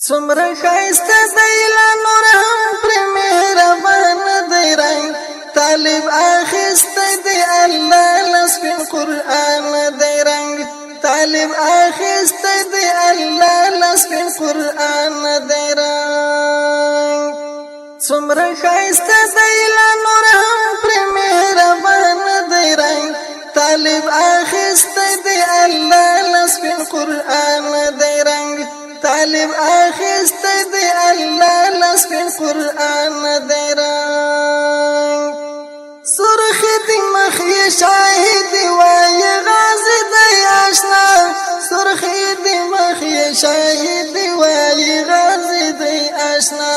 څومره ښایسته دی لا نور هم پرې مهربان دی رنګ طالب اخیستی دی الله له سپین قرآن دی رنګ طالب اخیستی دی الله له سپین قرآن دی رنګ څومره ښایسته دی لا نور هم پرې مهربان دی رنګ طالب اخیستی دی الله له سپین قرآن دی رنګ طالب اخیستی دی الله لسپین قرآن دی رنگ سرخ دی مخی شاہد وای غازی دی آشنا سرخ دی مخی شاہد وای غازی دی آشنا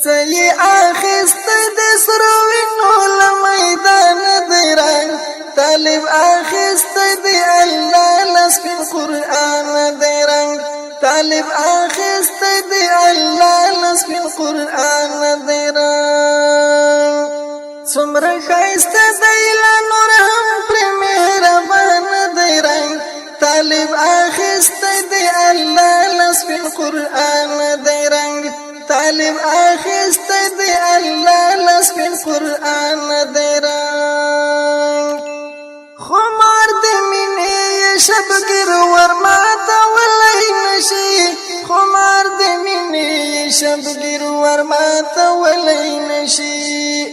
سی اخیستی دی سروینو لمیدان دی رنگ طالب اخیستی دی اللہ لسپین قرآن دی رنگ طالب اخیستی دی اللہ لسپین قرآن دی رنگ څومره ښایسته دی لا نور هم پرې مهربان دی رنگ طالب اخیستی دی اللہ لسپین قرآن دی رنگ طالب اخیستی دی اللہ لسپین قرآن دی رنگ خمار دی مینی شبگیر ورماتا ولی نشی خمار دی مینی شبگیر ورماتا ولی نشی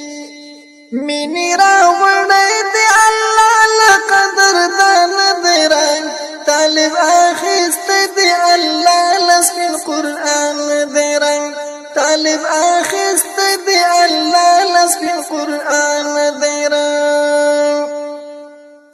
مینی راوڑی دی اللہ لقدر دان دی رنگ طالب آخیستی دی اللہ لسپین قرآن دی رنگ طالب آخیستی دی اللہ لسپین قرآن دی رنگ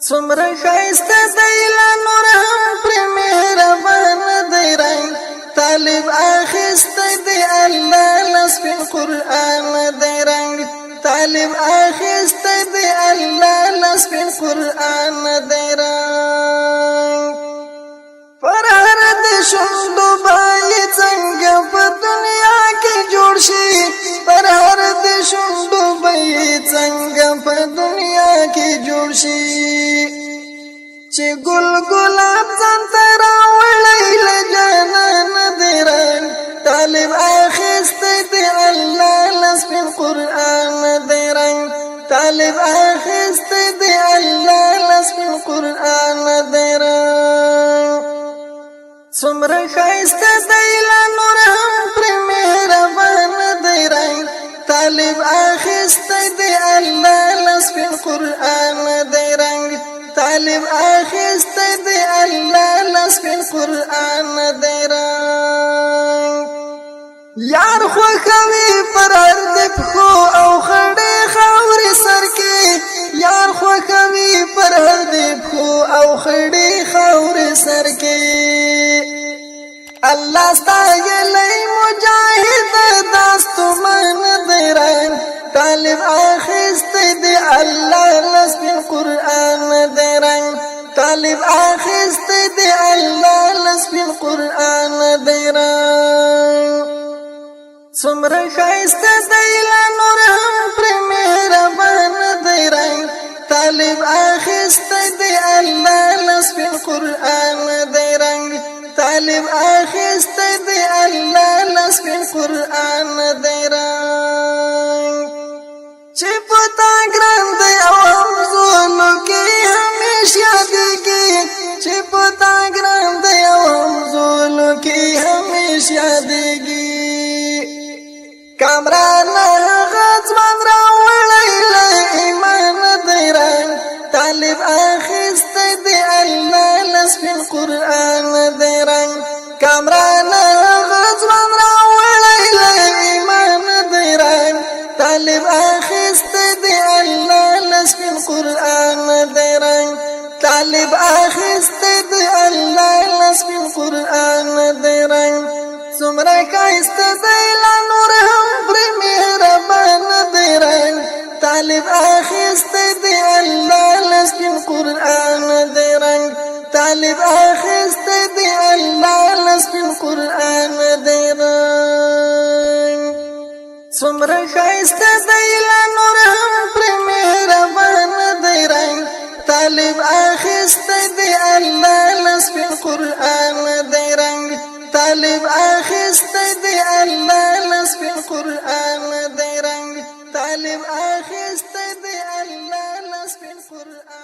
څومره ښایسته دی لا نور هم پرې مهربان دی رنګ طالب اخیستی دی الله لسپین قرآن دی رنګ طالب اخیستی دی الله لسپین قرآن دی رنګ پر هر د شونډو باندې څنګه په دنیا کې جوړ شي پر هر د شونډو باندې څنګه په دنیا کې جوړ شي چې ګل ګلاب ځان ته راوړی له جانان دی رنګ طالب اخیستی دی الله لسپین قرآن دی رنګ طالب اخیستی دی الله لسپین قرآن دی رنګ څومره ښایسته دی لا نور هم پرې مهربان دی رنګ طالب اخیستی دی الله لسپین قرآن دی رنګ طالب اخیستی دی الله لسپین قرآن دی رنګ یار خوښوي پر هر د پښو او خړې خاورې سر کې یار خوښوي پر هر د پښو او خړې خاورې سر کې الله ستایلی مجاهد داستمان دی رنګ طالب اخیستی دی الله لسپین قرآن دی رنګ طالب اخیستی دی الله لسپین قرآن دی رنګ څومره ښایسته دی لا نور هم پرې مهربان دی رنګ طالب اخیستی دی الله لسپین قرآن دی رنګ طالب اخیستی دی الله لسپین قرآن دی رنګ چې پتا ګران دی او همزولو کې همیش یادېږي چې پتا ګران دی او همزولو کې همیش یادېږي کامران هغه ځوان راوړی له ایمان دی رنګ طالب اخیستی دی الله لسپین قرآن دی رنګ کامران هغه ځوان راوړی له ایمان دی رنګ طالب اخیستی دی الله لسپین قرآن دی رنګ طالب اخیستی دی الله لسپین قرآن دی رنګ څومره ښایسته دی لا نور هم پرې مهربان دی رنګ طالب اخیستی دی الله لسپین قرآن دی رنګ طالب اخیستی دی الله لسپین قرآن دی رنګ څومره ښایسته دی لا نور هم پرې مهربان دی رنګ طالب اخیستی دی الله لسپین قرآن دی رنګ طالب اخست دی الله لس فی القرآن دی رنگ طالب اخست دی الله لس فی القرآن